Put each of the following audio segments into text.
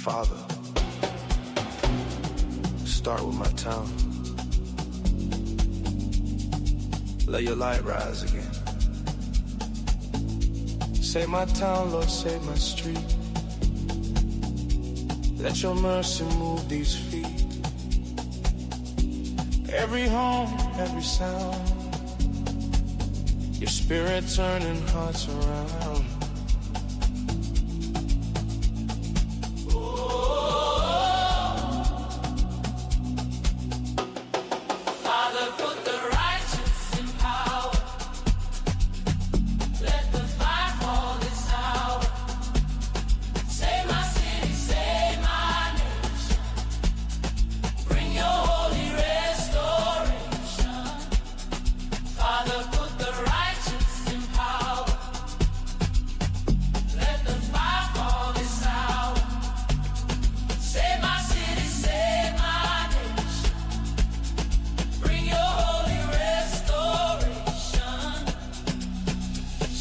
Father, start with my town. Let your light rise again. Save my town, Lord, save my street. Let your mercy move these feet. Every home, every sound, your spirit turning hearts around.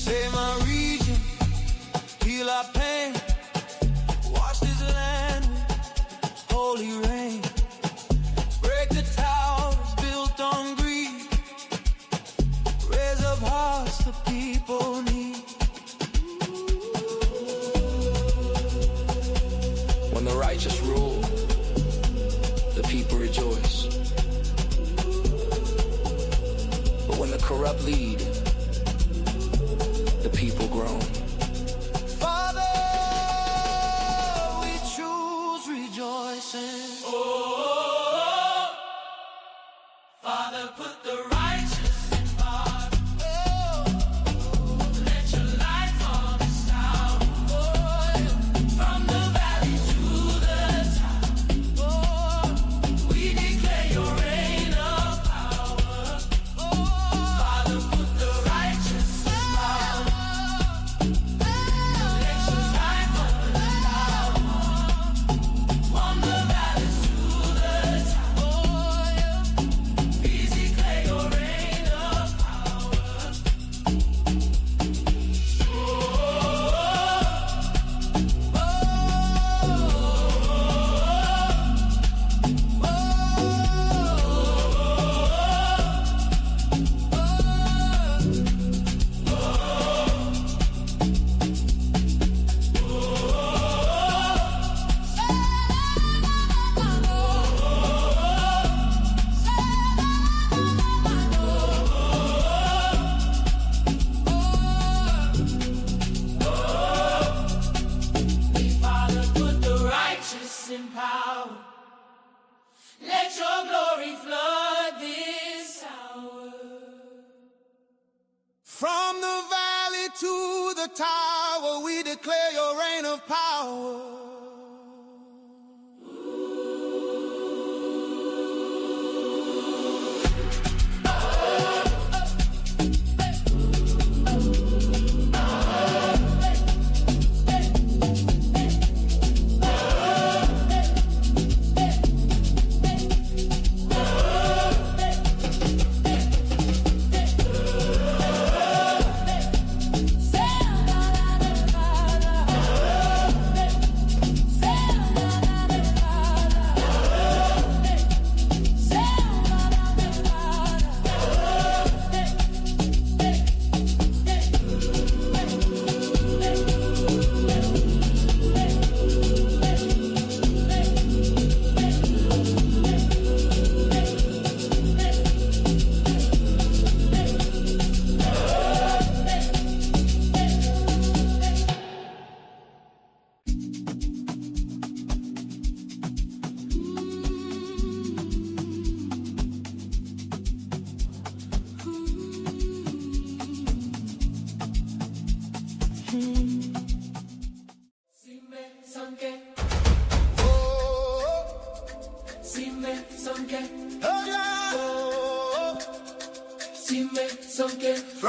Save my region, heal our pain, wash this land with holy rain. Break the towers built on greed, raise up hearts the people need. When the righteous rule, the people rejoice. But when the corrupt lead, the people groan. Father, we choose rejoicing. Oh, Father, put the righteous in power. Let your light fall this town. From the valley to the top, we declare your reign of power. Father, put the righteous in power. Let your light fall this town. From the valley to the top, please declare your reign of power. Father, put the righteous in power. Let your glory flood this hour. From the valley to the tower, we declare your reign of power.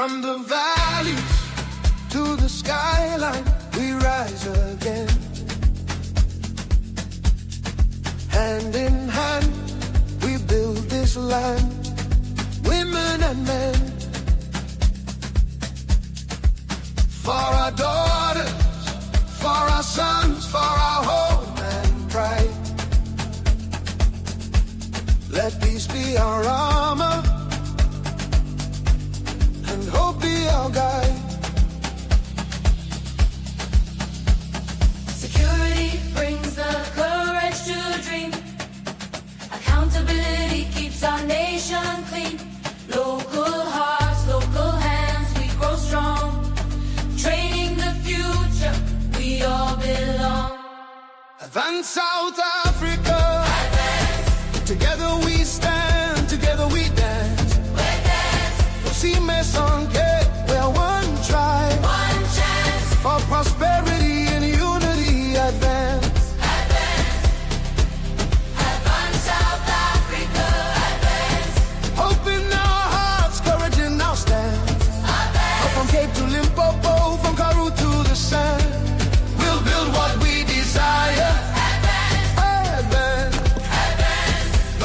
From the valleys to the skyline, we rise again. Hand in hand, we build this land, women and men. For our daughters, for our sons, for our home and pride. Let peace be our armor, and hope be our guide. Security brings the courage to dream. Accountability keeps our nation clean. Local hearts, local hands, we grow strong. Training the future, we all belong. Advance South Africa, advance. Together we stand, together we dance. We dance. See me sonke, we're one tribe, one chance for prosperity and unity. Advance. Advance South Africa, advance. Hope in our hearts, courage in our stance. Up from Cape to Limpopo, from Karoo to the sand. We'll build what we desire. Advance. Advance. Advance.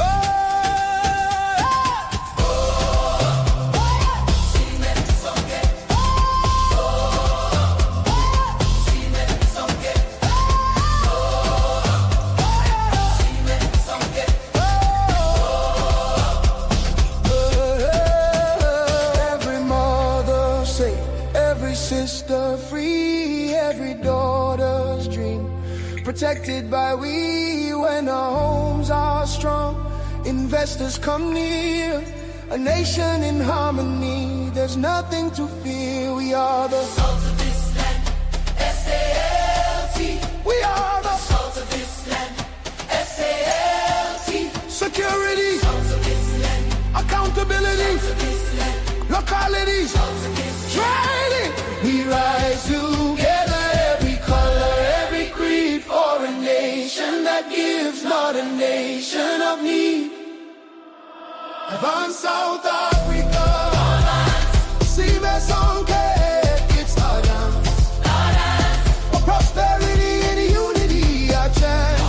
See me sonke. See me sonke. See me sonke. Every mother safe, every sister free, every daughter's dream protected by we. When our homes are strong, investors come near. A nation in harmony, there's nothing to fear. We are the Salt of this land, SALT. we are the Salt of this land, SALT. security, Salt of this land, accountability, salt of this land, locality, salt of this land. training. We rise together, every color, every creed, for a nation that gives, not a nation of need. Advance South Africa, see me sonke, it's our dance. For prosperity and unity, our chance.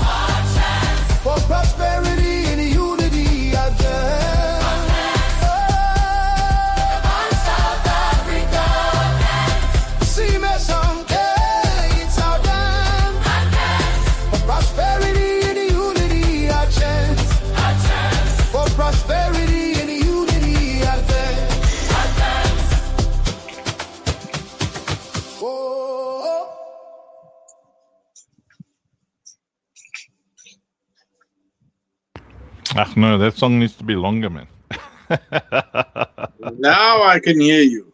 For prosperity and unity, our chance. Advance South Africa, See me sonke, it's our dance. For prosperity and unity, our chance. For prosperity and unity, our chance. Oh. No, that song needs to be longer, man. Now I can hear you.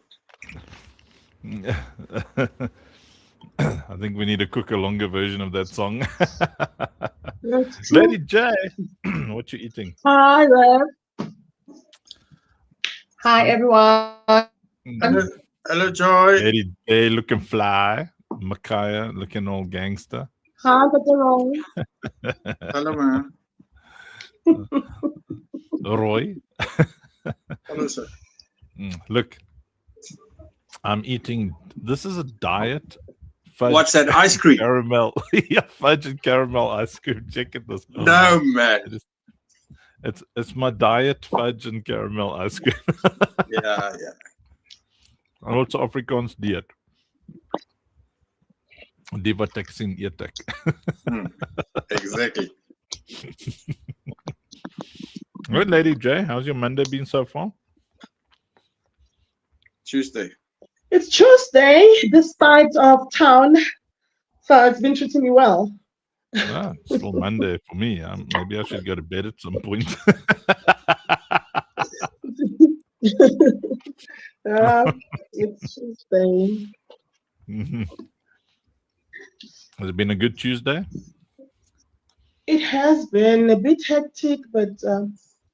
I think we need to cook a longer version of that song. That's true. Lady J, what you eating? Hi there. Hi everyone. Hello, Joy. Lady J looking fly. Micaiah looking all gangster. Hi, Dr. Roy. Hello, man. Roy, Hello, sir. look, I'm eating. This is a diet. Fudge What's that? Ice cream? Caramel. Yeah, fudge and caramel ice cream. Check it this. No, man. It's my diet fudge and caramel ice cream. Yeah. En wat se Afrikaans dieet? Die wat ek sien eet ek. Exactly. Good, Lady J. How's your Monday been so far? Tuesday. It's Tuesday, this side of town, so it's been treating me well. Ah, it's still Monday for me. Maybe I should go to bed at some point. It's Tuesday. Has it been a good Tuesday? It has been a bit hectic, but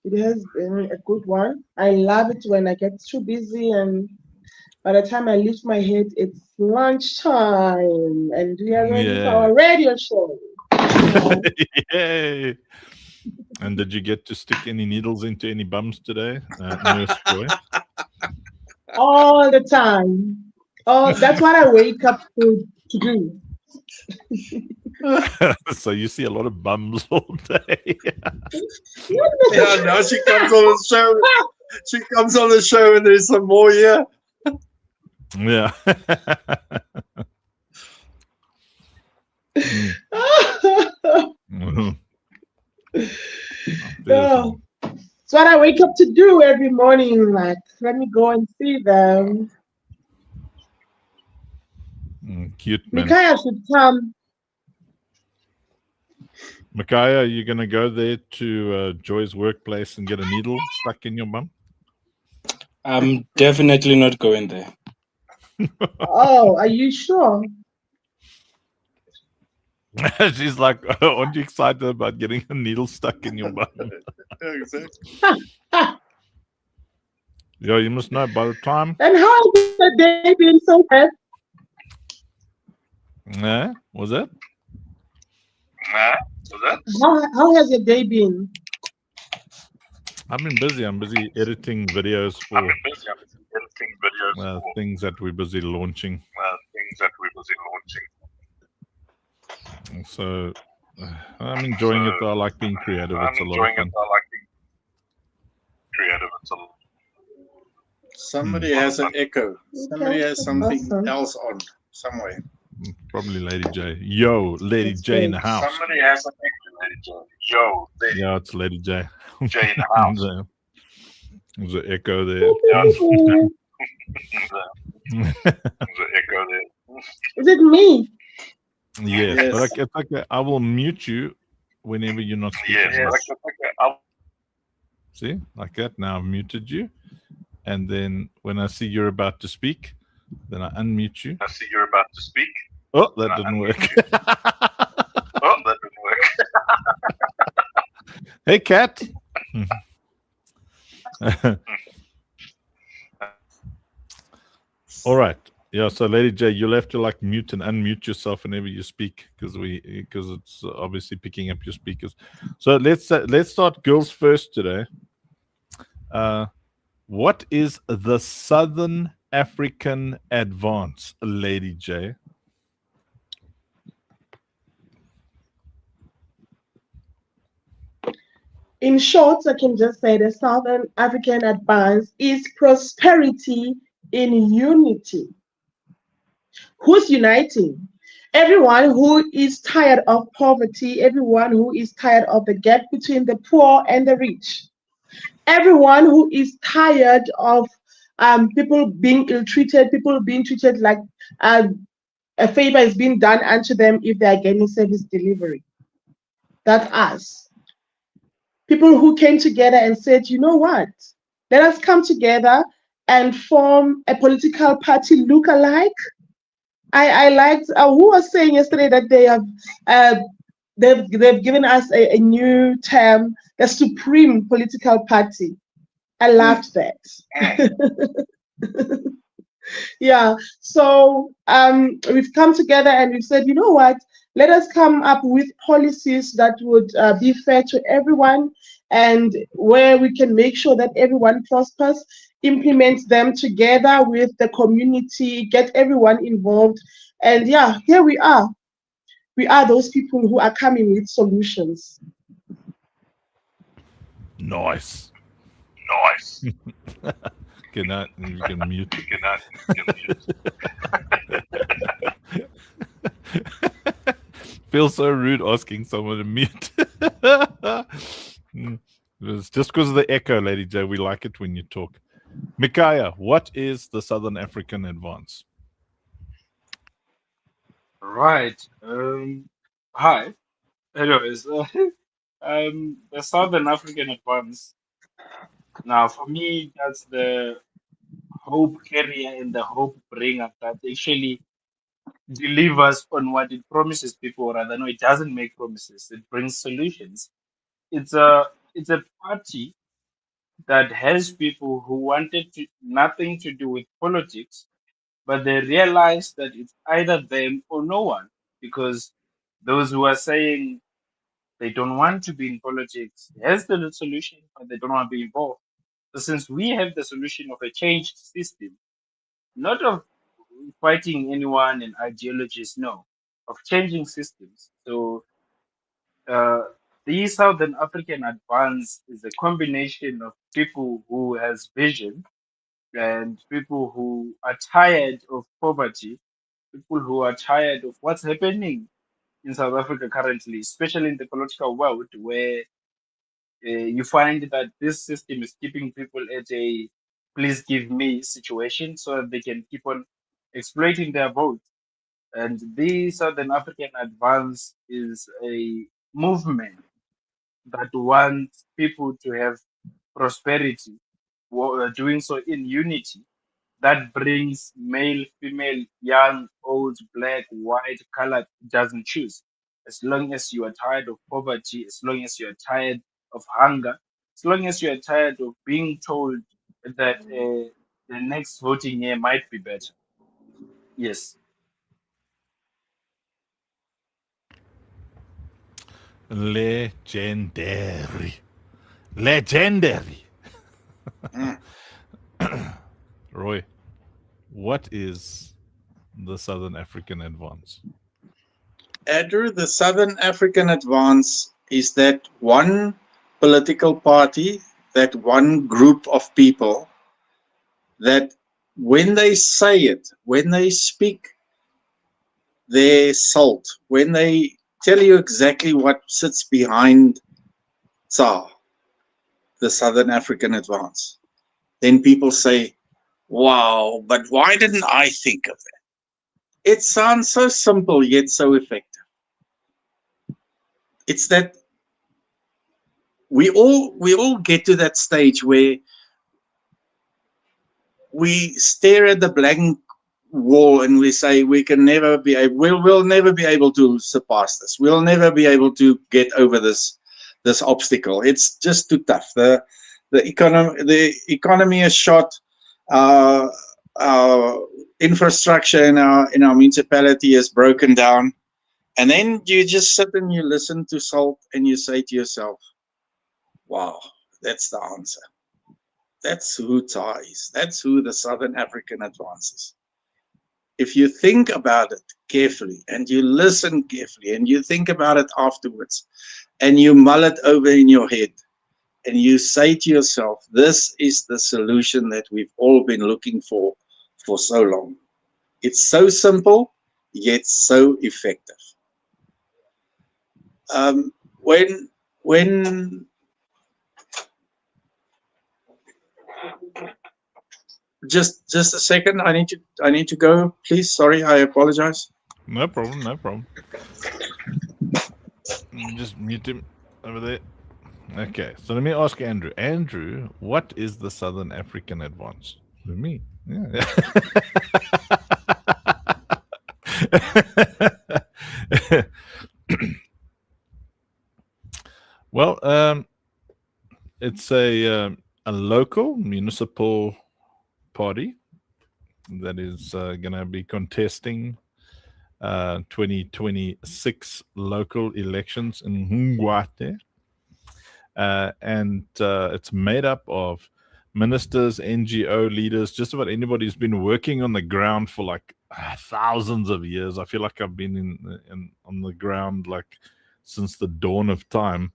it has been a good one. I love it when I get too busy, and by the time I lift my head, it's lunchtime, and we are ready for our radio show. Yay! And did you get to stick any needles into any bums today, Nurse Joy? all the time. Oh, that's what I wake up to do. So you see a lot of bums all day. Yeah, now she comes on the show. She comes on the show and there's some more here. Yeah. Mhm. Yeah. It's what I wake up to do every morning. Like, let me go and see them. Cute, man. Mikaya should come. Micaiah, are you going to go there to Joy's workplace and get a needle stuck in your bum? I'm definitely not going there. Oh, are you sure? She's like, aren't you excited about getting a needle stuck in your bum? Yeah, exactly. Yeah, you must know by the time. And how has the day been so far? Yeah, was it? How has your day been? I've been busy. I'm busy editing videos for things that we're busy launching. So I'm enjoying it. I like being creative. It's a lot of fun. Somebody has an echo. Somebody has something Awesome. else on somewhere. Probably Lady J. Yo, Lady That's J in great. the house. Somebody has an echo, Lady J. Yo, Lady Yeah, it's Lady J. J in the house. There's an echo there. Is it me? Yes, Yes. but it's okay. I will mute you whenever you're not speaking. Yes. See, like that. Now I've muted you, and then when I see you're about to speak, then I unmute you. Oh, that didn't work. Hey, cat. All right. Yeah. So, Lady J, you'll have to like mute and unmute yourself whenever you speak because it's obviously picking up your speakers. So let's start girls first today. What is the Southern African Advance, Lady J? In short, I can just say the Southern African Advance is prosperity in unity. Who's uniting? Everyone who is tired of poverty, everyone who is tired of the gap between the poor and the rich, everyone who is tired of people being ill-treated, people being treated like a favor is being done unto them if they are getting service delivery. That's us. People who came together and said, you know what? Let us come together and form a political party look-alike. I liked who was saying yesterday that they have they've given us a new term, the supreme political party. I loved that. Yeah. So we've come together and we've said, you know what? Let us come up with policies that would be fair to everyone and where we can make sure that everyone prospers, implement them together with the community, get everyone involved. And yeah, here we are. We are those people who are coming with solutions. Nice. Can I? You can mute. Feels so rude asking someone to mute. It's just because of the echo, Lady J. We like it when you talk. Micaiah, what is the Southern African Advance? Right. Hi. Anyways, the Southern African Advance. Now, for me, that's the hope carrier and the hope bringer that actually delivers on what it promises people. Rather, no, it doesn't make promises. It brings solutions. It's a party that has people who wanted nothing to do with politics, but they realized that it's either them or no one, because those who are saying they don't want to be in politics, here's the solution, but they don't want to be involved. since we have the solution of a changed system, not of fighting anyone and ideologies, no, of changing systems. So uh, the Southern African Advance is a combination of people who has vision and people who are tired of poverty, people who are tired of what's happening in South Africa currently, especially in the political world, where you find that this system is keeping people at a please give me situation so that they can keep on exploiting their vote. And the Southern African Advance is a movement that wants people to have prosperity, doing so in unity. That brings male, female, young, old, black, white, colored, doesn't choose. As long as you are tired of poverty, as long as you are tired of hunger, as long as you are tired of being told that the next voting year might be better. Yes. Legendary. Legendary. Mm. Roy, what is the Southern African Advance? Andrew, the Southern African Advance is that one political party, that one group of people that when they say it, when they speak their salt, when they tell you exactly what sits behind Tsar, the Southern African Advance, then people say, wow, but why didn't I think of that? It sounds so simple yet so effective. It's that we all get to that stage where we stare at the blank wall and we say we can never be able, we'll never be able to surpass this. We'll never be able to get over this obstacle. It's just too tough. The economy is shot. Uh, our infrastructure in our municipality is broken down. And then you just sit and you listen to Salt and you say to yourself, wow, that's the answer. That's who TSA is. That's who the Southern African Advance is. If you think about it carefully and you listen carefully and you think about it afterwards and you mull it over in your head and you say to yourself, this is the solution that we've all been looking for so long. It's so simple, yet so effective. When just a second, I need to go, please. Sorry, I apologize. No problem, no problem. Just mute him over there. Okay, so let me ask Andrew. Andrew, what is the Southern African Advance? For me. Yeah. Well, it's a local municipal party that is going to be contesting 2026 local elections in Ngwathe. And it's made up of ministers, NGO leaders, just about anybody who's been working on the ground for like thousands of years. I feel like I've been in on the ground like since the dawn of time.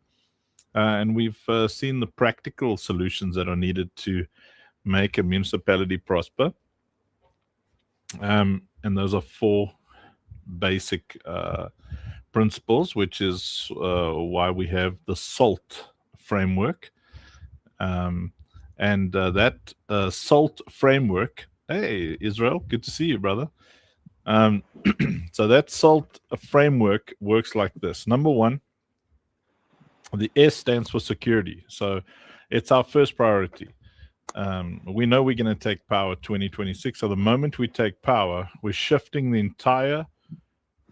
And we've seen the practical solutions that are needed to make a municipality prosper. And those are four basic principles, which is why we have the SALT framework. And that SALT framework, hey, Israel, good to see you, brother. So that SALT framework works like this. Number one, the S stands for security. So it's our first priority. We know we're going to take power 2026. So the moment we take power, we're shifting the entire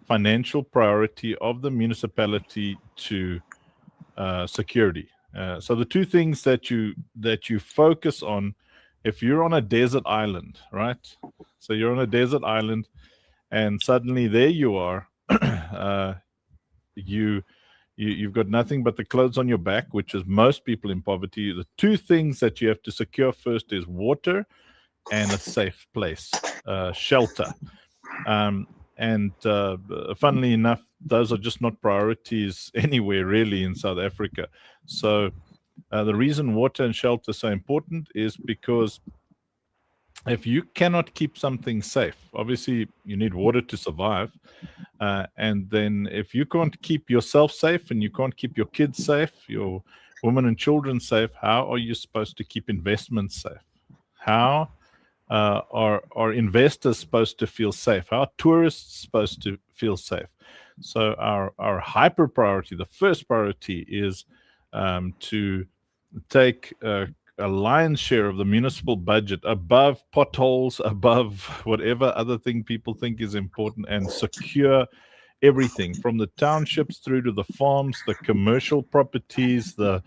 financial priority of the municipality to security. So the two things that you focus on, if you're on a desert island, right? So you're on a desert island, and suddenly there you are. You've got nothing but the clothes on your back, which is most people in poverty. The two things that you have to secure first is water and a safe place, shelter. And funnily enough, those are just not priorities anywhere really in South Africa. So the reason water and shelter are so important is because if you cannot keep something safe, obviously you need water to survive. And then if you can't keep yourself safe and you can't keep your kids safe, your women and children safe, how are you supposed to keep investments safe? How are investors supposed to feel safe? How are tourists supposed to feel safe? So our hyper priority, the first priority, is to take a lion's share of the municipal budget above potholes, above whatever other thing people think is important, and secure everything from the townships through to the farms, the commercial properties, the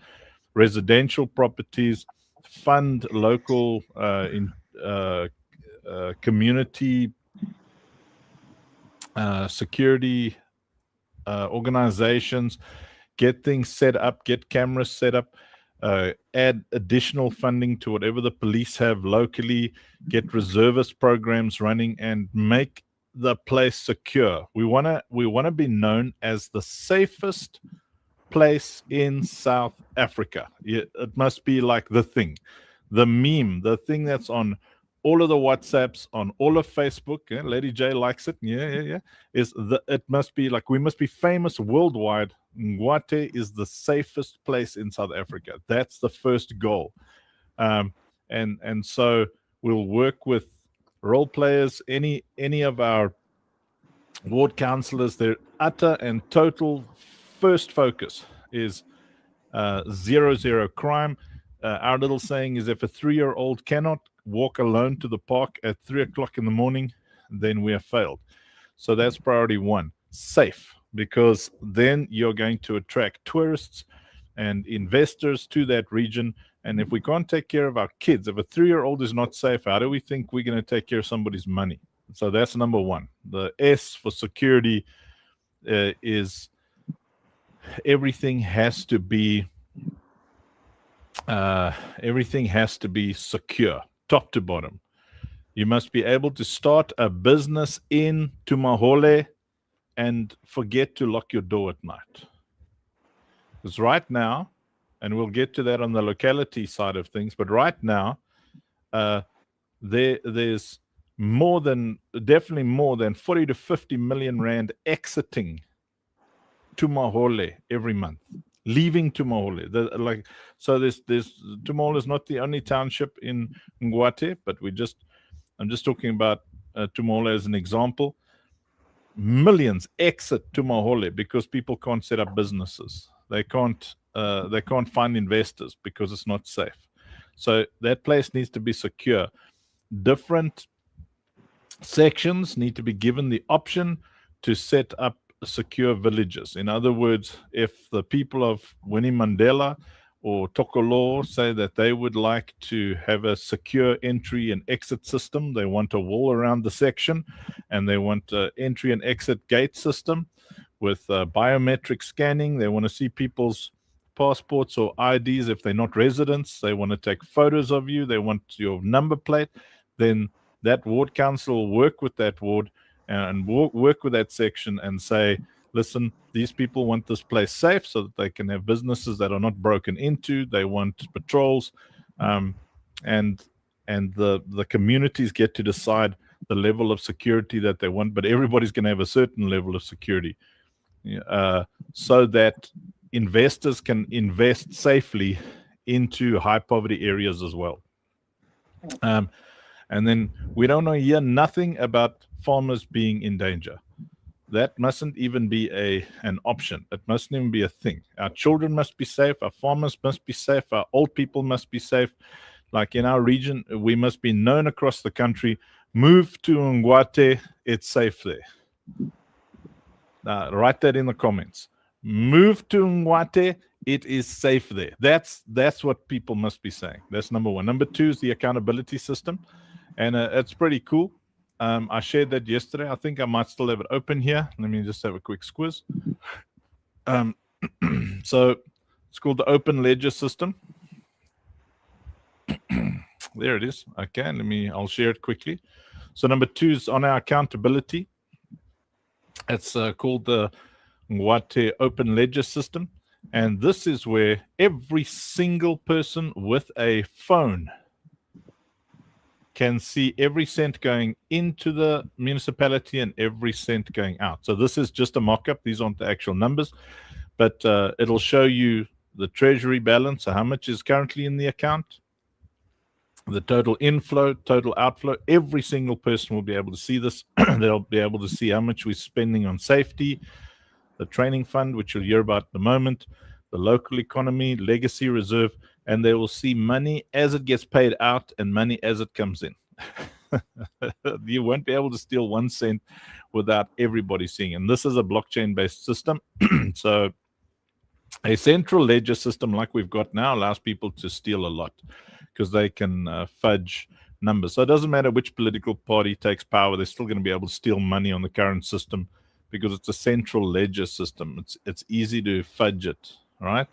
residential properties. Fund local community security organizations, get things set up, get cameras set up, add additional funding to whatever the police have locally, get reservist programs running, and make the place secure. We want to be known as the safest place in South Africa. It must be like the thing, the meme, the thing that's on all of the WhatsApps, on all of Facebook. Yeah, Lady J likes it. Yeah. It must be like, we must be famous worldwide. Ngwathe is the safest place in South Africa. That's the first goal. And so we'll work with role players, any of our ward councillors. Their utter and total first focus is 0 crime. Our little saying is, if a 3-year-old cannot walk alone to the park at 3 o'clock in the morning, then we have failed. So that's priority one, safe, because then you're going to attract tourists and investors to that region. And if we can't take care of our kids, if a 3-year-old is not safe, how do we think we're going to take care of somebody's money? So that's number one. The S for security is everything has to be secure, top to bottom. You must be able to start a business in Tumahole and forget to lock your door at night. Because right now, and we'll get to that on the locality side of things, but right now, there's definitely more than 40 to 50 million rand exiting Tumahole every month, leaving Tumahole. So there's Tumahole is not the only township in Ngwathe, but I'm just talking about Tumahole as an example. Millions exit Tumahole because people can't set up businesses. They can't find investors because it's not safe. So that place needs to be secure. Different sections need to be given the option to set up secure villages. In other words, if the people of Winnie Mandela or Tokolo say that they would like to have a secure entry and exit system, they want a wall around the section, and they want an entry and exit gate system with biometric scanning. They want to see people's passports or IDs if they're not residents. They want to take photos of you. They want your number plate. Then that ward council will work with that ward and work with that section and say, listen, these people want this place safe so that they can have businesses that are not broken into. They want patrols, and the communities get to decide the level of security that they want, but everybody's going to have a certain level of security, so that investors can invest safely into high poverty areas as well. And then we don't hear nothing about farmers being in danger. That mustn't even be an option. It mustn't even be a thing. Our children must be safe. Our farmers must be safe. Our old people must be safe. Like in our region, we must be known across the country. Move to Ngwathe, it's safe there. Write that in the comments. Move to Ngwathe, it is safe there. That's what people must be saying. That's number one. Number two is the accountability system. And it's pretty cool. I shared that yesterday. I think I might still have it open here. Let me just have a quick squiz. So it's called the Open Ledger System. There it is. Okay, I'll share it quickly. So number 2 is on our accountability. It's called the Ngwathe Open Ledger System. And this is where every single person with a phone can see every cent going into the municipality and every cent going out. So this is just a mock-up. These aren't the actual numbers, but it'll show you the treasury balance, so how much is currently in the account, the total inflow, total outflow. Every single person will be able to see this. They'll be able to see how much we're spending on safety, the training fund, which you'll hear about in a moment, the local economy, legacy reserve, and they will see money as it gets paid out and money as it comes in. You won't be able to steal 1 cent without everybody seeing. And this is a blockchain-based system. So a central ledger system like we've got now allows people to steal a lot because they can fudge numbers. So it doesn't matter which political party takes power, they're still going to be able to steal money on the current system because it's a central ledger system. It's easy to fudge it, right?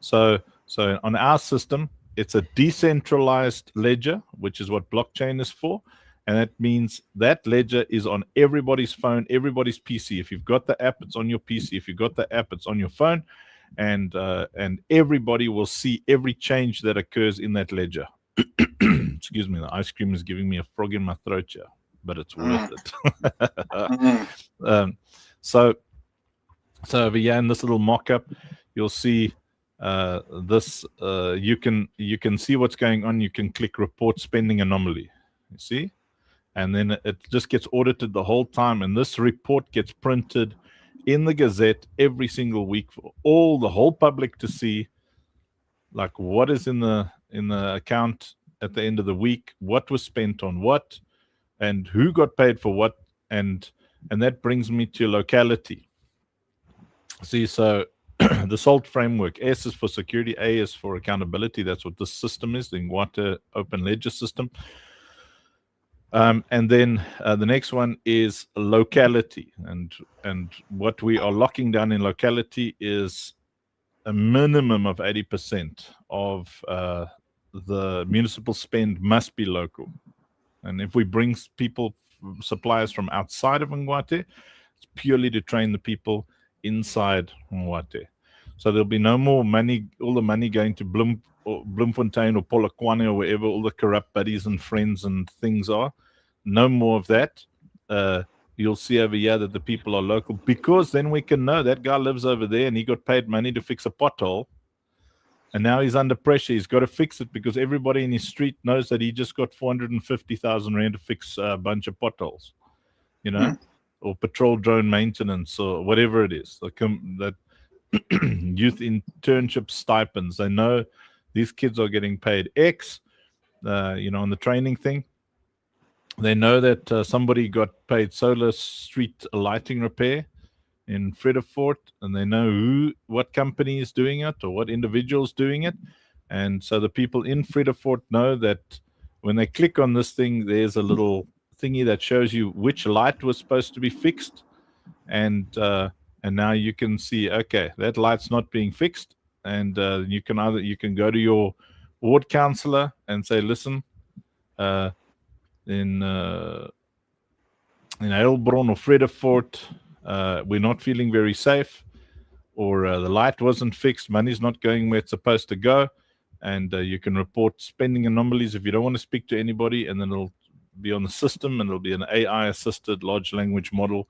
So on our system, it's a decentralized ledger, which is what blockchain is for. And that means that ledger is on everybody's phone, everybody's PC. If you've got the app, it's on your PC. If you've got the app, it's on your phone. And everybody will see every change that occurs in that ledger. Excuse me, the ice cream is giving me a frog in my throat here, but it's worth it. So over here in this little mock-up, you'll see this. You can see what's going on. You can click report spending anomaly. You see, and then it just gets audited the whole time, and this report gets printed in the Gazette every single week for the whole public to see, like what is in the account at the end of the week, what was spent on what, and who got paid for what, and that brings me to locality. See, so the SALT framework, S is for security, A is for accountability. That's what this system is, the Ngwathe Open Ledger System. And then the next one is locality, and what we are locking down in locality is a minimum of 80% of the municipal spend must be local. And if we bring suppliers from outside of Ngwathe, it's purely to train the people inside Ngwathe. So there'll be no more money, all the money going to Bloemfontein or Polokwane or wherever all the corrupt buddies and friends and things are. No more of that. You'll see over here that the people are local, because then we can know that guy lives over there and he got paid money to fix a pothole. And now he's under pressure. He's got to fix it because everybody in his street knows that he just got 450,000 Rand to fix a bunch of potholes, or patrol drone maintenance or whatever it is. That youth internship stipends. They know these kids are getting paid X, on the training thing. They know that somebody got paid solar street lighting repair in Fredderfort, and they know what company is doing it or what individual is doing it. And so the people in Fredderfort know that when they click on this thing, there's a little thingy that shows you which light was supposed to be fixed. And now you can see, okay, that light's not being fixed. And you can go to your ward councillor and say, listen, in Heilbron or Fredderfort, we're not feeling very safe, or the light wasn't fixed, money's not going where it's supposed to go, and you can report spending anomalies if you don't want to speak to anybody, and then it'll be on the system, and it'll be an AI assisted large language model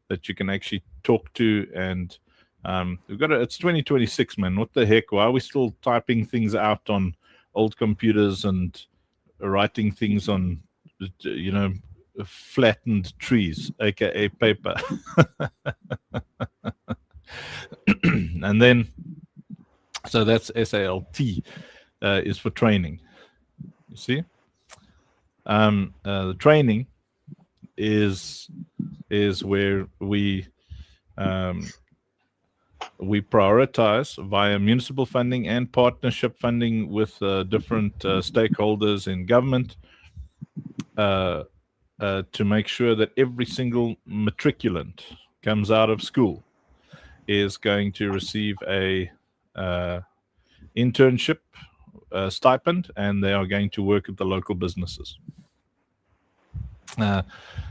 that you can actually talk to. And it's 2026, man. What the heck? Why are we still typing things out on old computers and writing things on flattened trees, aka paper? And then, so that's SALT, is for training. You see, the training is where we prioritize via municipal funding and partnership funding with different stakeholders in government, to make sure that every single matriculant comes out of school is going to receive a internship stipend, and they are going to work at the local businesses.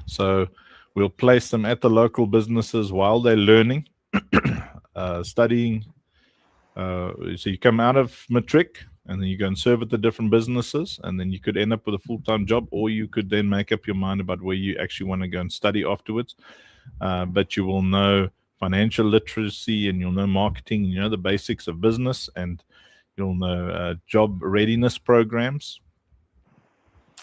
So we'll place them at the local businesses while they're learning, studying. So you come out of matric, and then you go and serve at the different businesses, and then you could end up with a full-time job, or you could then make up your mind about where you actually want to go and study afterwards. But you will know financial literacy, and you'll know marketing, and you know the basics of business, and you'll know job readiness programs.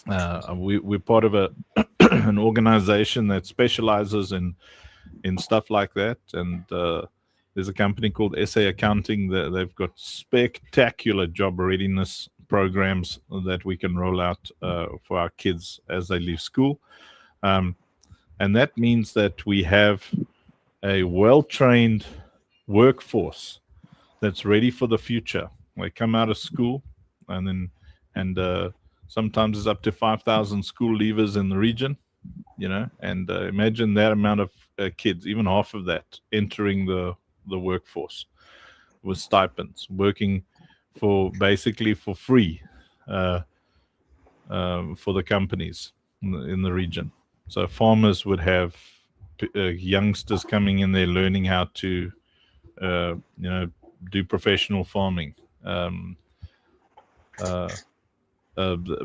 We're part of an organization that specializes in stuff like that, and there's a company called SA Accounting that they've got spectacular job readiness programs that we can roll out for our kids as they leave school. And that means that we have a well-trained workforce that's ready for the future. They come out of school, and sometimes it's up to 5,000 school leavers in the region, and imagine that amount of kids, even half of that, entering the workforce with stipends, working basically for free for the companies in the region. So farmers would have youngsters coming in there learning how to do professional farming,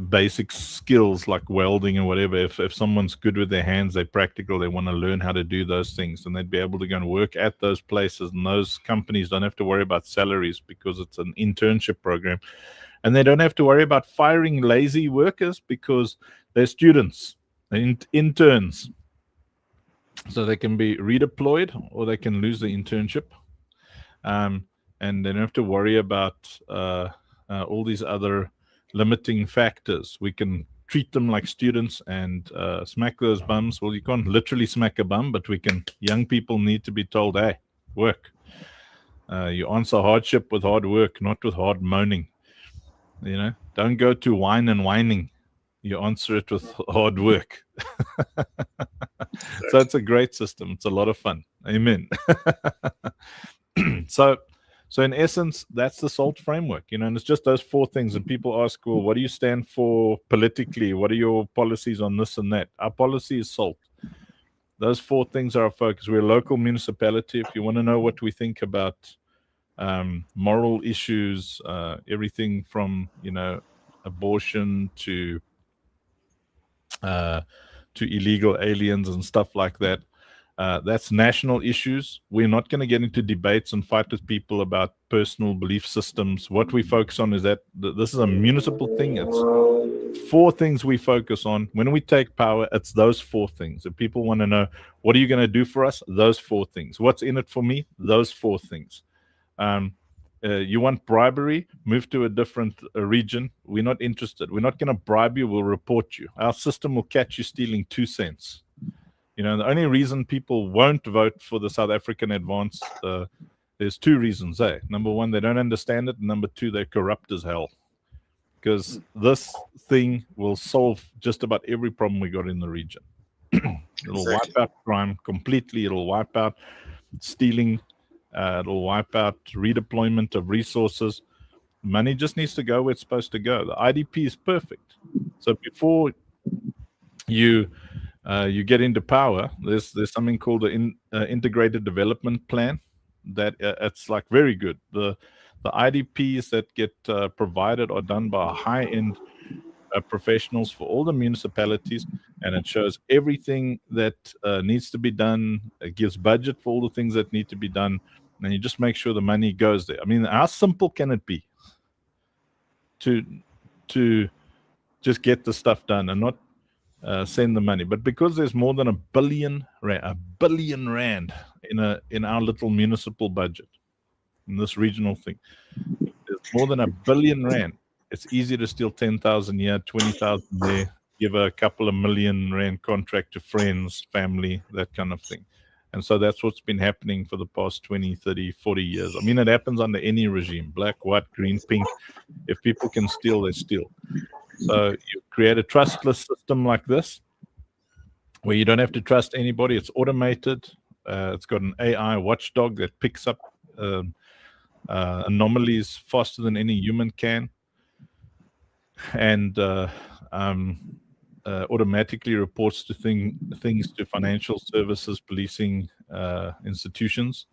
basic skills like welding and whatever. If someone's good with their hands, they're practical, they want to learn how to do those things, and they'd be able to go and work at those places, and those companies don't have to worry about salaries because it's an internship program, and they don't have to worry about firing lazy workers because they're students, they're interns, so they can be redeployed or they can lose the internship, and they don't have to worry about all these other limiting factors. We can treat them like students and smack those bums. Well, you can't literally smack a bum, but young people need to be told, hey, work. You answer hardship with hard work, not with hard moaning. Don't go to whine and whining. You answer it with hard work. So it's a great system. It's a lot of fun. Amen. So in essence, that's the SALT framework, and it's just those four things. And people ask, well, what do you stand for politically? What are your policies on this and that? Our policy is SALT. Those four things are our focus. We're a local municipality. If you want to know what we think about moral issues, everything from, abortion to illegal aliens and stuff like that, that's national issues. We're not going to get into debates and fight with people about personal belief systems. What we focus on is that this is a municipal thing. It's four things we focus on. When we take power, it's those four things. If people want to know, what are you going to do for us? Those four things. What's in it for me? Those four things. You want bribery? Move to a different region. We're not interested. We're not going to bribe you. We'll report you. Our system will catch you stealing 2 cents. The only reason people won't vote for the South African Advance, there's 2 reasons. Number 1, they don't understand it. And number 2, they're corrupt as hell. Because this thing will solve just about every problem we got in the region. It'll wipe out crime completely. It'll wipe out stealing. It'll wipe out redeployment of resources. Money just needs to go where it's supposed to go. The IDP is perfect. So before you get into power, there's something called the integrated development plan that it's like very good. The IDPs that get provided are done by high-end professionals for all the municipalities, and it shows everything that needs to be done. It gives budget for all the things that need to be done, and you just make sure the money goes there. I mean, how simple can it be to just get the stuff done and not send the money? But because there's more than $1 billion in our little municipal budget, in this regional thing, there's more than R1 billion. It's easy to steal 10,000 here, 20,000 there, give a couple of million rand contract to friends, family, that kind of thing. And so that's what's been happening for the past 20, 30, 40 years. I mean, it happens under any regime, black, white, green, pink. If people can steal, they steal. So you create a trustless system like this, where you don't have to trust anybody. It's automated. It's got an AI watchdog that picks up um, anomalies faster than any human can, and automatically reports to things to financial services, policing institutions.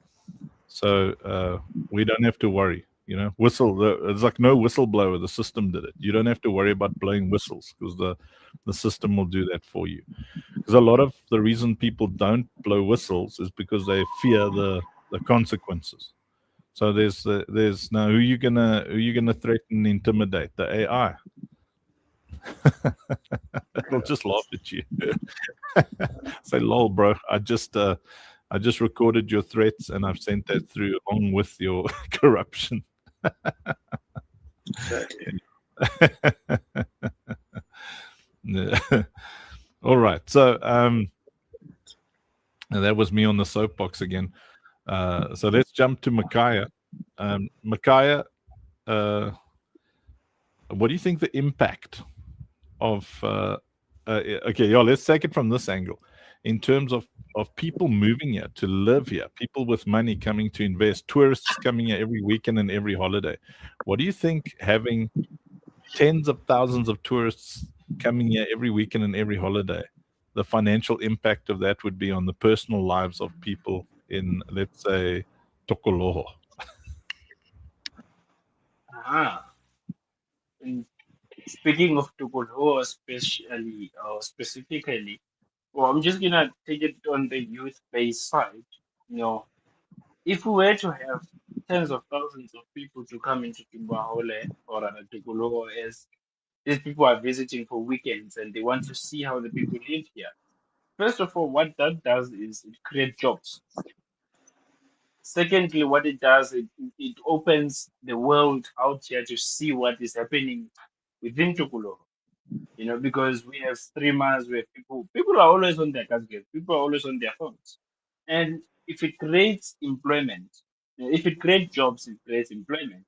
So we don't have to worry. You know, it's like no whistleblower. The system did it. You don't have to worry about blowing whistles because the system will do that for you. Because a lot of the reason people don't blow whistles is because they fear the consequences. So there's now who you gonna threaten and intimidate? The AI. It'll just laugh at you. Say, lol, bro. I just recorded your threats and I've sent that through along with your corruption. Exactly. Yeah. All right. So that was me on the soapbox again. So let's jump to Micaiah. Micaiah, what do you think the impact of okay, yeah, let's take it from this angle. In terms of people moving here to live here, people with money coming to invest, tourists coming here every weekend and every holiday. What do you think having tens of thousands of tourists coming here every weekend and every holiday, the financial impact of that would be on the personal lives of people in, let's say, Tokoloho? Ah, and speaking of Tukul, especially or specifically, well, I'm just gonna take it on the youth-based side. You know, if we were to have tens of thousands of people to come into Timbahole or Tukulu, as these people are visiting for weekends and they want to see how the people live here. First of all, what that does is it creates jobs. Secondly, what it does, it opens the world out here to see what is happening within Tukulu. You know, because we have streamers, we have people are always on their gadgets, people are always on their phones. And if it creates employment, you know, if it creates jobs, it creates employment.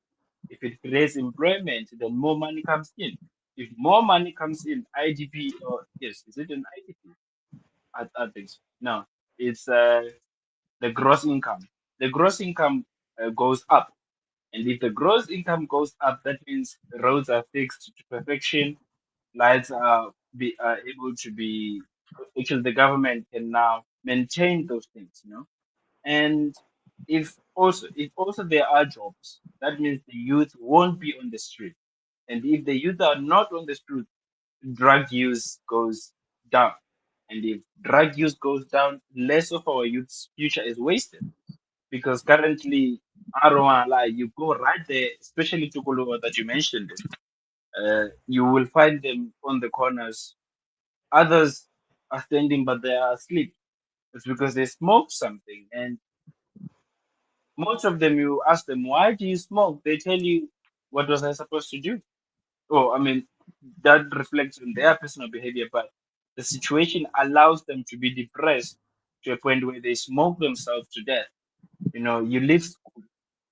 If it creates employment, then more money comes in. If more money comes in, IDP, or yes, is it an IDP? I think so. No, it's the gross income. The gross income goes up. And if the gross income goes up, that means roads are fixed to perfection, lights are able to be, actually the government can now maintain those things, you know. And if also there are jobs, that means the youth won't be on the street. And if the youth are not on the street, drug use goes down. And if drug use goes down, less of our youth's future is wasted. Because currently, I don't wanna lie, you go right there, especially Tukuluwa that you mentioned, you will find them on the corners. Others are standing, but they are asleep. It's because they smoke something. And most of them, you ask them, why do you smoke? They tell you, what was I supposed to do? Oh, I mean, that reflects on their personal behavior, but the situation allows them to be depressed to a point where they smoke themselves to death. You know, you leave school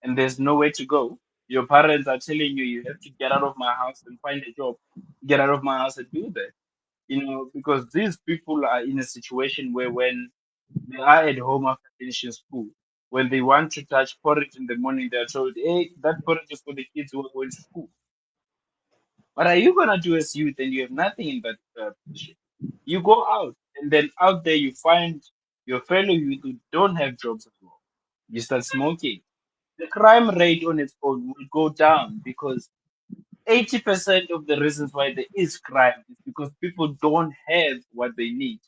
and there's nowhere to go. Your parents are telling you, you have to get out of my house and find a job, get out of my house and do that. You know, because these people are in a situation where when they are at home after finishing school, when they want to touch porridge in the morning, they're told, hey, that porridge is for the kids who are going to school. What are you going to do as youth and you have nothing in that position? You go out, and then out there you find your fellow youth who don't have jobs as well. You start smoking. The crime rate on its own will go down because 80% of the reasons why there is crime is because people don't have what they need.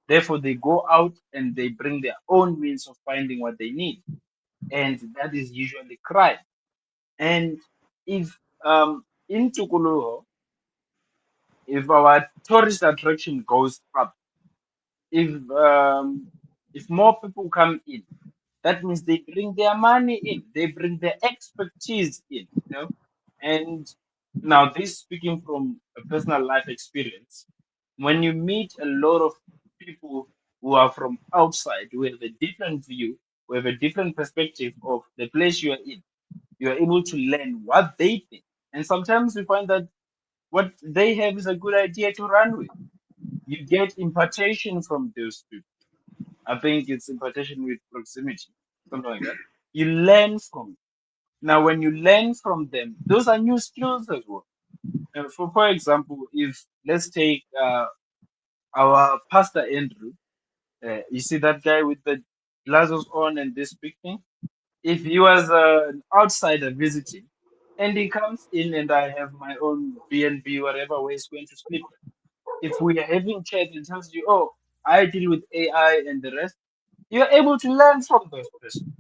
Therefore, they go out and they bring their own means of finding what they need. And that is usually crime. And if in Tukuluho, if our tourist attraction goes up, if um, if more people come in, that means they bring their money in, they bring their expertise in, you know. And now this speaking from a personal life experience, when you meet a lot of people who are from outside, who have a different view, who have a different perspective of the place you are in, you are able to learn what they think. And sometimes you find that what they have is a good idea to run with. You get impartation from those people. I think it's impartation with proximity, something like that. You learn from it. Now, when you learn from them, those are new skills as well. For example, if let's take our pastor Andrew, you see that guy with the glasses on and this big thing. If he was an outsider visiting, and he comes in and I have my own B&B, whatever way he's going to sleep. If we are having chat and tells you, oh, I deal with AI and the rest, you're able to learn from those persons.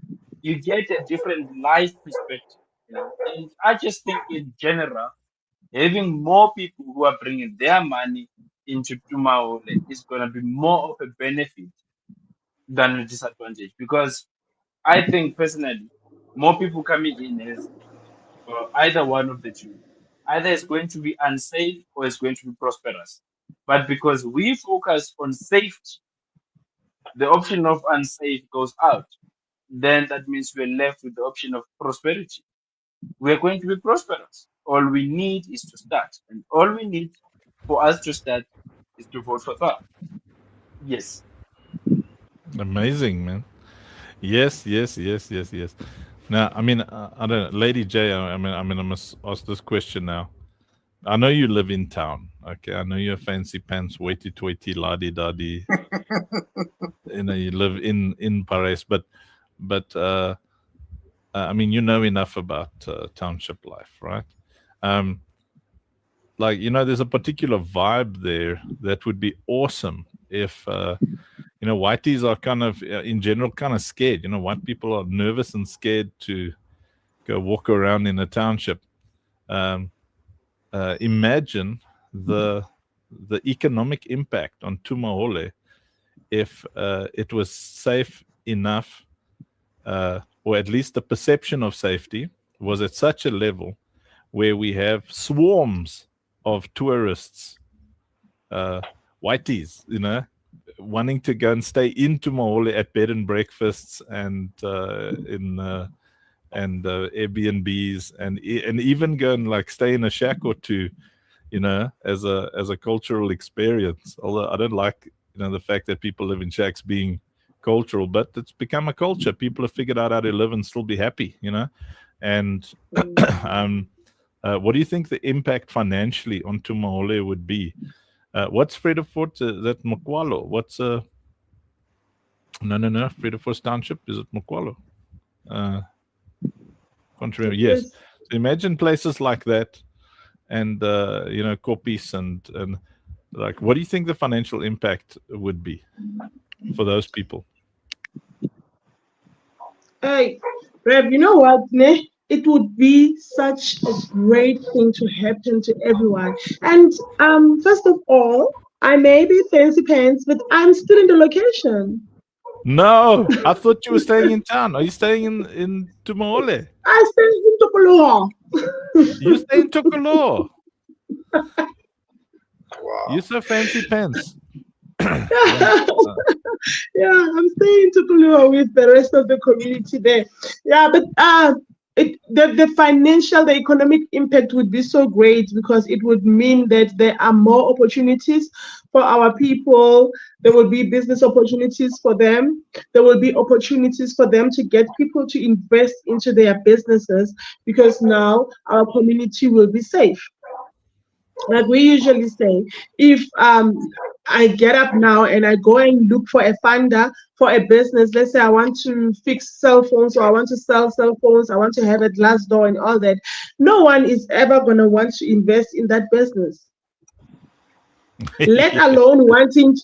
You get a different life perspective, And I just think in general, having more people who are bringing their money into Tumaole is going to be more of a benefit than a disadvantage because I think personally, more people coming in is either one of the two. Either it's going to be unsafe or it's going to be prosperous. But because we focus on safety, the option of unsafe goes out. Then that means we're left with the option of prosperity. We're going to be prosperous. All we need is to start. And all we need for us to start is to vote for that. Yes. Amazing, man. Yes, yes, yes, yes, yes. Now, I mean, I don't know, Lady J. I must ask this question now. I know you live in town. Okay, I know you're fancy pants, weighty toity, la di da di. You live in Paris, but I mean, you know enough about township life, right? Like, there's a particular vibe there that would be awesome if whiteys are kind of in general kind of scared. White people are nervous and scared to go walk around in a township. Imagine the economic impact on Tumahole if it was safe enough, or at least the perception of safety was at such a level where we have swarms of tourists, whiteys, wanting to go and stay in Tumahole at bed and breakfasts and Airbnbs and even go and like stay in a shack or two, as a cultural experience. Although I don't like the fact that people live in shacks being cultural, but it's become a culture. People have figured out how to live and still be happy, And what do you think the impact financially on Tumahole would be? What's Fredefort? That Mokwalo? What's no, Fredefort Township? Is it Mokwalo? Contrary, yes. So imagine places like that, and Kopis and like, what do you think the financial impact would be for those people? Hey, Reb, you know what, ne? It would be such a great thing to happen to everyone. And first of all, I may be fancy pants, but I'm still in the location. No, I thought you were staying in town. Are you staying in Tumahole? I stay in Tokoloa. You stay in Tokoloa. Wow. You're so fancy pants. Yeah, I'm staying in Tokoloa with the rest of the community there. Yeah, but the economic impact would be so great because it would mean that there are more opportunities for our people. There will be business opportunities for them. There will be opportunities for them to get people to invest into their businesses because now our community will be safe. Like we usually say, if I get up now and I go and look for a funder for a business, let's say I want to fix cell phones or I want to sell cell phones, I want to have a glass door and all that, no one is ever going to want to invest in that business. let alone wanting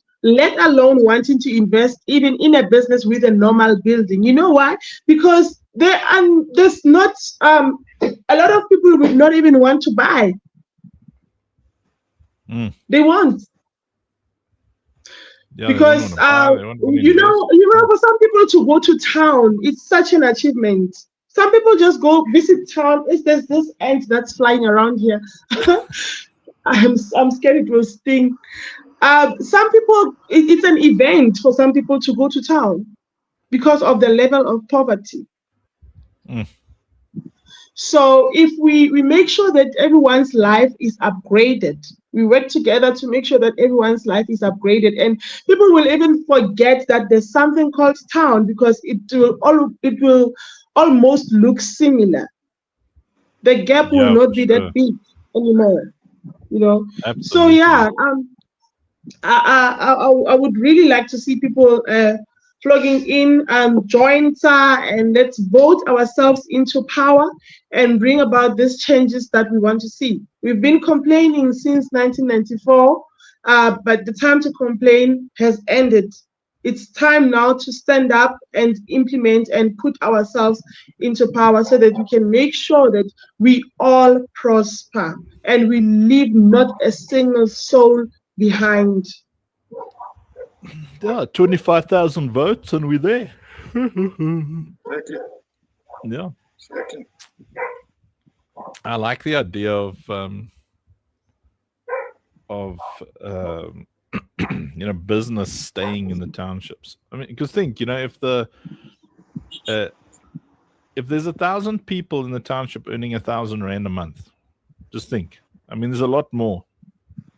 to invest even in a business with a normal building. You know why? Because there's not a lot of people would not even want to buy. They won't. Yeah, because for some people to go to town, it's such an achievement. Some people just go visit town. There's this ant that's flying around here. I'm scared it will sting. Some people, it's an event for some people to go to town because of the level of poverty. So if we make sure that everyone's life is upgraded, we work together to make sure that everyone's life is upgraded, and people will even forget that there's something called town because it will almost look similar. The gap will Yeah, for not be that sure. big anymore, you know. So Absolutely. yeah, I would really like to see people plugging in and join TSA, and let's vote ourselves into power and bring about these changes that we want to see. We've been complaining since 1994, but the time to complain has ended. It's time now to stand up and implement and put ourselves into power so that we can make sure that we all prosper and we leave not a single soul behind. Yeah, 25,000 votes and we're there. Exactly. Yeah. Exactly. I like the idea of um, business staying in the townships. I mean, because think, uh, if there's 1,000 people in the township earning 1,000 rand a month, just think. I mean, there's a lot more.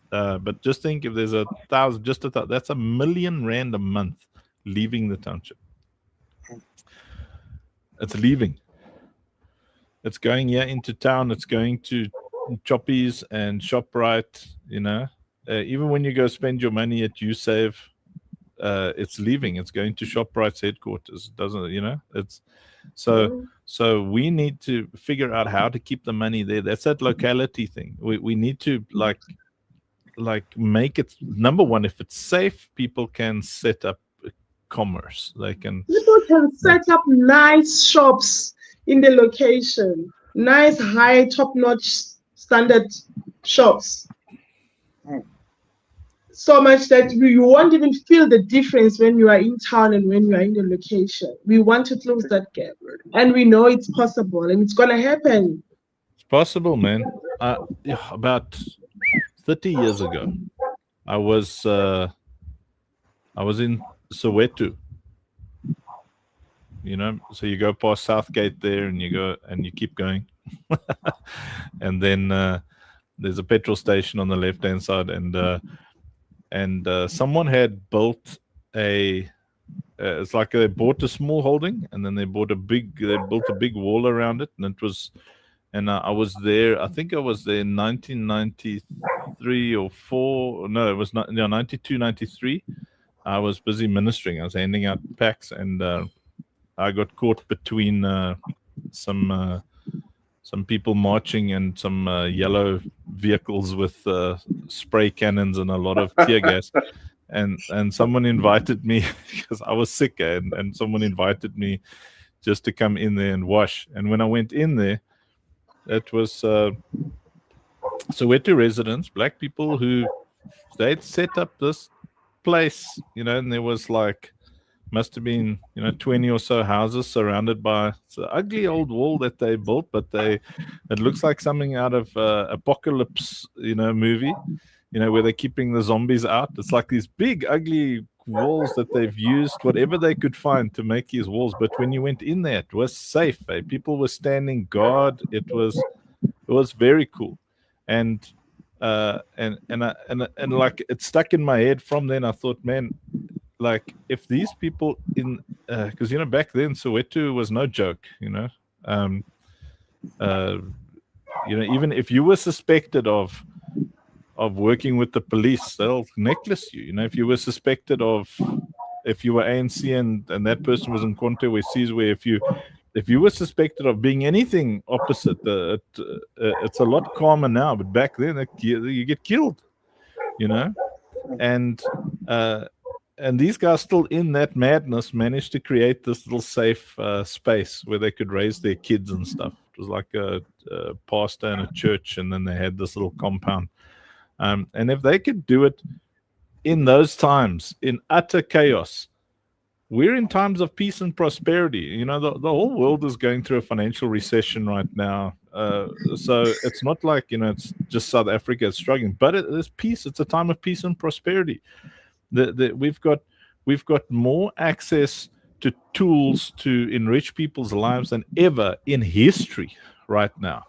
But just think if there's 1,000, that's 1,000,000 rand a month leaving the township. It's leaving. It's going into town. It's going to Choppies and ShopRite. Even when you go spend your money at USave, it's leaving. It's going to ShopRite's headquarters. Doesn't It's so. So we need to figure out how to keep the money there. That's that locality thing. We need to make it number one. If it's safe, people can set up commerce. They can. People can set up nice shops in the location, nice, high, top notch standard shops. So much that you won't even feel the difference when you are in town and when you are in the location. We want to close that gap. And we know it's possible and it's going to happen. It's possible, man. Yeah, about 30 years ago, I was in Soweto. So you go past Southgate there, and you go and you keep going, and then there's a petrol station on the left hand side, and someone had built a. It's like they bought a small holding, and then they built a big wall around it, and it was. And I was there. I think I was there in 1993 or four. No, it was not. 92, 93. I was busy ministering. I was handing out packs, and I got caught between some people marching and some yellow vehicles with spray cannons and a lot of tear gas. And someone invited me because I was sick, and someone invited me just to come in there and wash. And when I went in there, it was Soweto residents, black people, who they'd set up this place, and there was must have been 20 or so houses surrounded by it's an ugly old wall that they built, but it looks like something out of apocalypse movie, where they're keeping the zombies out. It's like these big ugly walls that they've used whatever they could find to make these walls. But when you went in there, it was safe. People were standing guard. It was very cool. And like it stuck in my head from then. I thought, man, like if these people in because back then Soweto was no joke. Even if you were suspected of working with the police, they'll necklace you. If you were suspected if you were ANC and that person was in Ngwathe where Sizwe, if you were suspected of being anything opposite, it's a lot calmer now. But back then, you get killed, and these guys, still in that madness, managed to create this little safe space where they could raise their kids and stuff. It was like a pastor and a church, and then they had this little compound. And if they could do it in those times, in utter chaos, we're in times of peace and prosperity. The whole world is going through a financial recession right now. So it's not like, it's just South Africa is struggling, but it is peace. It's a time of peace and prosperity. We've got more access to tools to enrich people's lives than ever in history right now.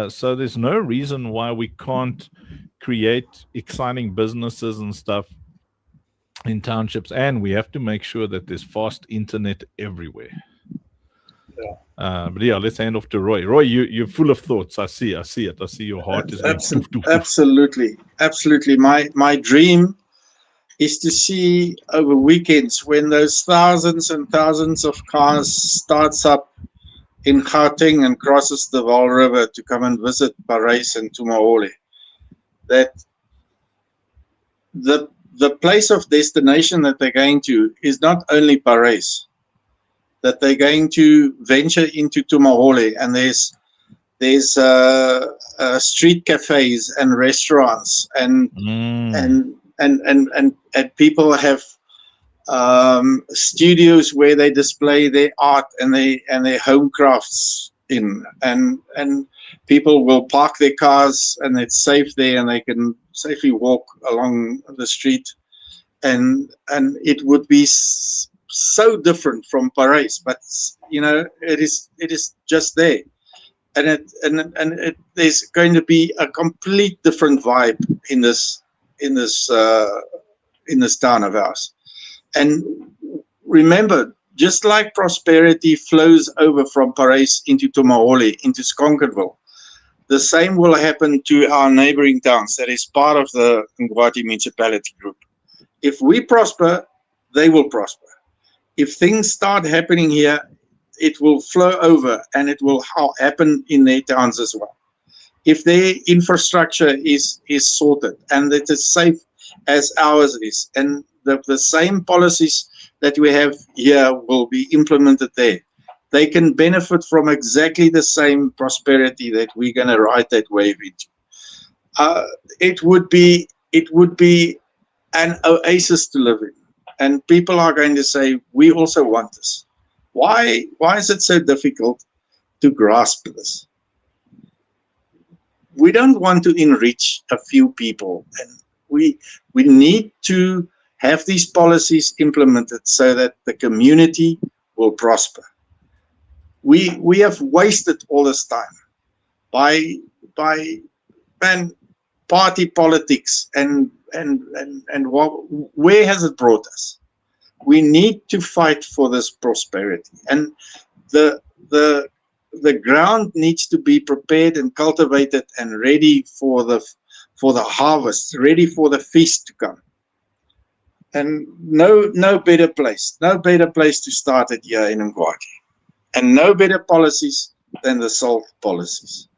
So there's no reason why we can't create exciting businesses and stuff in townships, and we have to make sure that there's fast internet everywhere. But yeah, let's hand off to Roy. Roy, you're full of thoughts. I see it. I see your heart is going. Doof, doof, doof. Absolutely. My dream is to see over weekends when those thousands and thousands of cars starts up in Gauteng and crosses the Vaal River to come and visit Parys and Tumahole, that the place of destination that they're going to is not only Parys, that they're going to venture into Tumahole, and there's street cafes and restaurants and people have studios where they display their art and their home crafts in, and people will park their cars and it's safe there and they can safely walk along the street, and it would be so different from Parys, but it is just there, and there's going to be a complete different vibe in this town of ours. And remember, just like prosperity flows over from Parys into Tumahole, into Skonkerville, the same will happen to our neighboring towns that is part of the Ngwathe municipality group. If we prosper, they will prosper. If things start happening here, it will flow over and it will happen in their towns as well. If their infrastructure is sorted and it is safe as ours is, and the same policies that we have here will be implemented there, they can benefit from exactly the same prosperity that we're going to ride that wave into. It would be an oasis to live in, and people are going to say, we also want this. Why is it so difficult to grasp this? We don't want to enrich a few people, and we need to have these policies implemented so that the community will prosper. We have wasted all this time by party politics and where has it brought us? We need to fight for this prosperity, and the ground needs to be prepared and cultivated and ready for the harvest, ready for the feast to come. And no better place to start it here in Ngwathe, and no better policies than the salt policies.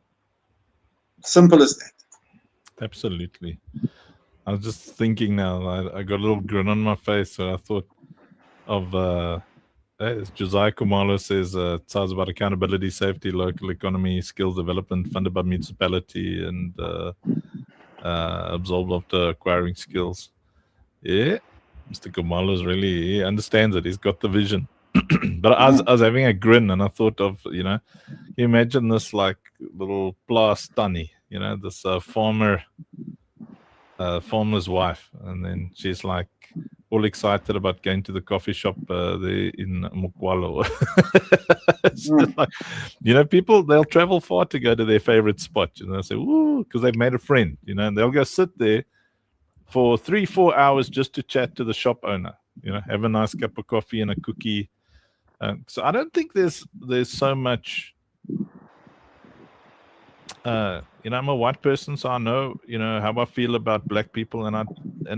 Simple as that. Absolutely. I was just thinking now, I got a little grin on my face, so I thought of as Josiah Kumalo says, it sounds about accountability, safety, local economy, skills development, funded by municipality, and absorbed after acquiring skills. Yeah, Mr. Kumalo's really, he understands it. He's got the vision. But I was having a grin, and I thought of, you imagine this like little plastani, this farmer's wife, and then she's like all excited about going to the coffee shop there in Mukwalo. Like, people, they'll travel far to go to their favorite spot, they say, ooh, because they've made a friend, and they'll go sit there for 3-4 hours just to chat to the shop owner, have a nice cup of coffee and a cookie. So I don't think there's so much. I'm a white person, so I know, how I feel about black people, and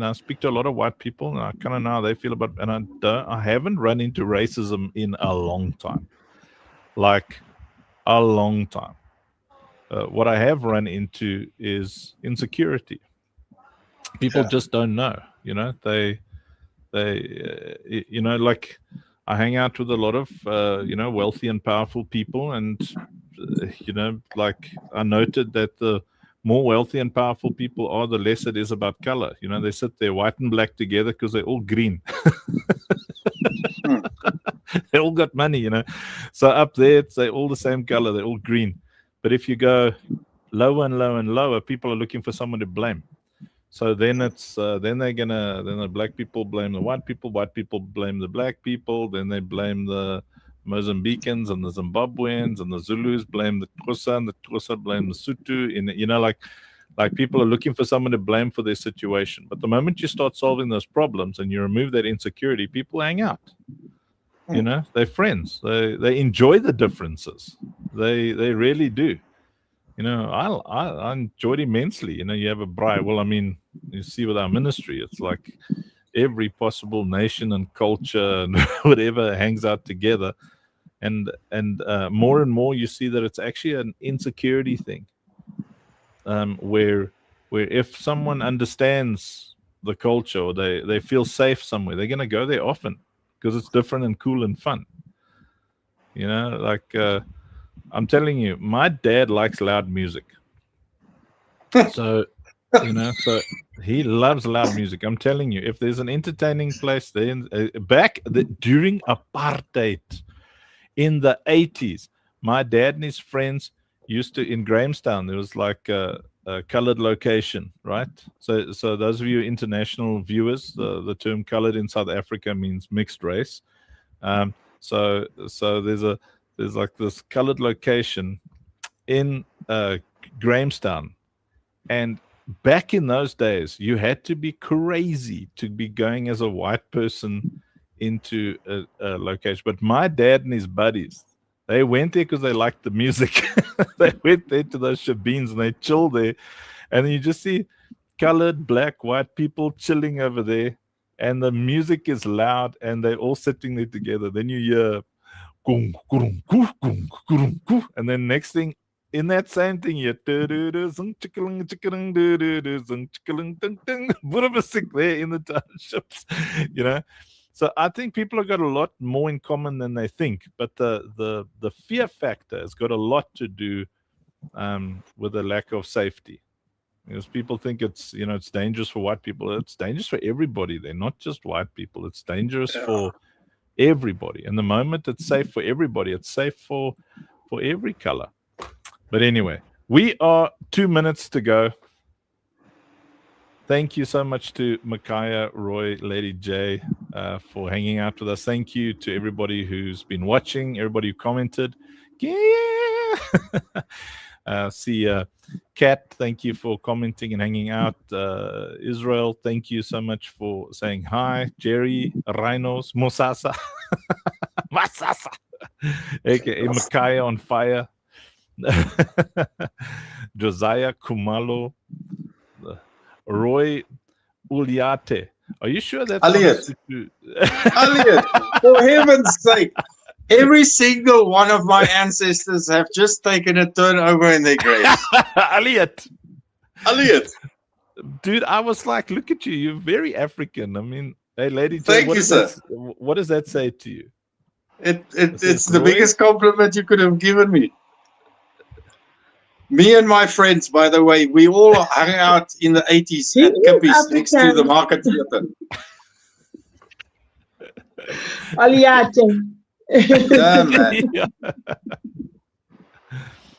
I speak to a lot of white people, and I kind of know how they feel about, and I haven't run into racism in a long time, like a long time. What I have run into is insecurity. People just don't know, they like, I hang out with a lot of, wealthy and powerful people, and like I noted that the more wealthy and powerful people are, the less it is about color. They sit there white and black together because they're all green. They all got money, So up there, they're all the same color. They're all green. But if you go lower and lower and lower, people are looking for someone to blame. So then it's then the black people blame the white people blame the black people, then they blame the Mozambicans and the Zimbabweans and the Zulus blame the Xhosa and the Xhosa blame the Sotho. Like people are looking for someone to blame for their situation. But the moment you start solving those problems and you remove that insecurity, people hang out. They're friends. They enjoy the differences. They really do. I enjoyed immensely. You have a braai. Well, I mean, you see with our ministry, it's like every possible nation and culture and whatever hangs out together. And more and more you see that it's actually an insecurity thing. Where if someone understands the culture or they feel safe somewhere, they're going to go there often because it's different and cool and fun. I'm telling you, my dad likes loud music. So he loves loud music. I'm telling you, if there's an entertaining place there, during apartheid in the 80s, my dad and his friends used to, in Grahamstown, there was like a colored location, right? So those of you international viewers, the term colored in South Africa means mixed race. So there's like this colored location in Grahamstown. And back in those days, you had to be crazy to be going as a white person into a location. But my dad and his buddies, they went there because they liked the music. They went there to those shebeens and they chilled there. And then you just see colored, black, white people chilling over there. And the music is loud and they're all sitting there together. Then you hear, and then next thing, in that same thing, you hear, music there in the townships, So I think people have got a lot more in common than they think, but the fear factor has got a lot to do with the lack of safety. Because people think it's dangerous for white people. It's dangerous for everybody. They're not just white people. It's dangerous for everybody. And the moment it's safe for everybody, it's safe for every color. But anyway, we are 2 minutes to go. Thank you so much to Micaiah, Roy, Lady J for hanging out with us. Thank you to everybody who's been watching, everybody who commented. Yeah. Kat, thank you for commenting and hanging out. Israel, thank you so much for saying hi. Jerry, Rhinos, Mosasa. Masasa. AKA Micaiah on fire. Josiah Kumalo. Roy Uliate. Are you sure that's Elliot? Elliot, for heaven's sake. Every single one of my ancestors have just taken a turn over in their graves. Elliot. Dude, I was like, look at you. You're very African. I mean, hey, Lady J, thank you, sir. What does that say to you? It's the biggest compliment you could have given me. Me and my friends, by the way, we all hung out in the 80s at Kippie's next to the Market Theatre. Yeah, man.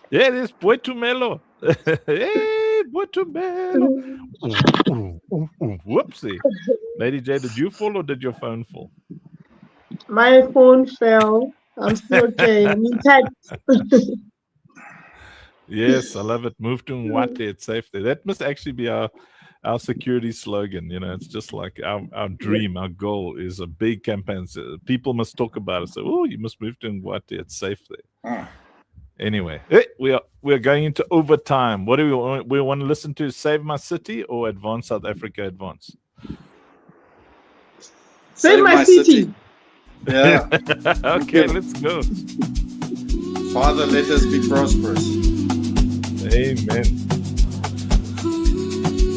Yeah, this boy Tumelo. Hey, boy Tumelo. Whoopsie. Lady J, did you fall or did your phone fall? My phone fell. I'm still okay. I'm intact. Yes, I love it. Move to Ngwathe, it's safe there. That must actually be our security slogan. It's just like our dream, our goal is a big campaign. So people must talk about it. So, oh, you must move to Ngwathe, it's safe there. Anyway, we are going into overtime. What do we want? We want to listen to Save My City or Advance South Africa Advance? Save My City. Yeah. Okay, let's go. Father, let us be prosperous. Amen.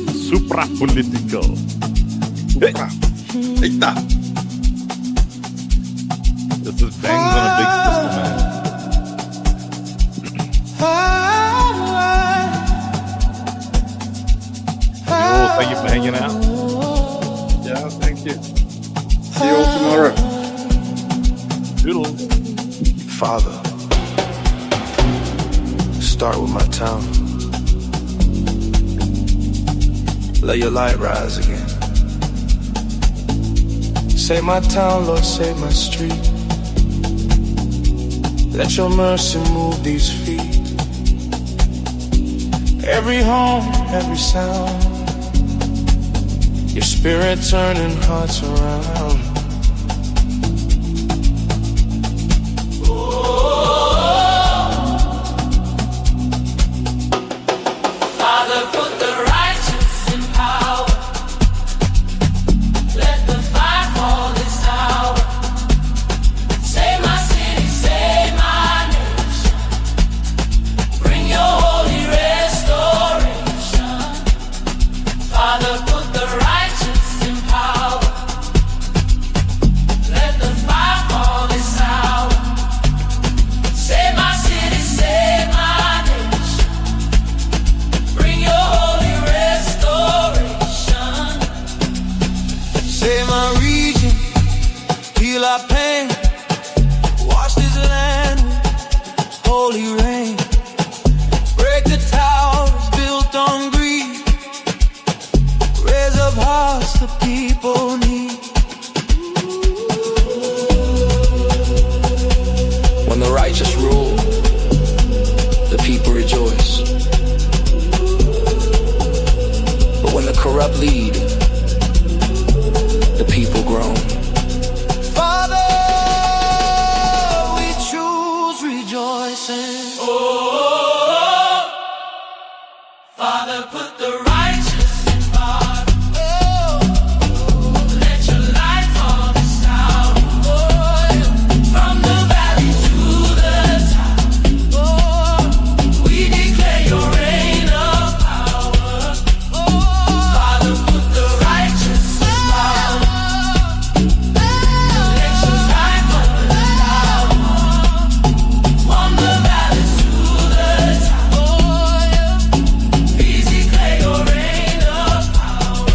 Supra-political. This is bangs on a big system, man. Thank you for hanging out. Yeah, thank you. See you all tomorrow. Doodle. Father, start with my town. Let your light rise again. Save my town, Lord, save my street. Let your mercy move these feet. Every home, every sound, your spirit turning hearts around. Father, put the righteous in power. Let the fire fall this hour. Save my city, save my nation. Bring your holy restoration. Father, put the righteous in power. Let the fire fall this hour. Save my city, save my nation. Bring your holy restoration. Save my region, heal our pain. Wash this land with holy rain. Break the towers built on greed. Raise up hearts the people need. When the righteous rule, the people rejoice. But when the corrupt lead, the people groan. Father, we choose rejoicing. Father, put the righteous in power. Let your light fall this hour. From the valley to the top, we declare your reign of power. Father, put the righteous in power. Let your light fall this hour. From the valley to the top, we declare your reign of power.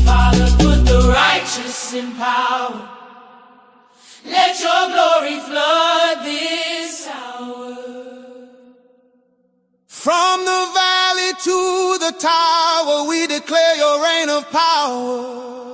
Father, put the righteous in power. Let your glory flood this hour. From the valley to the tower, we declare your reign of power.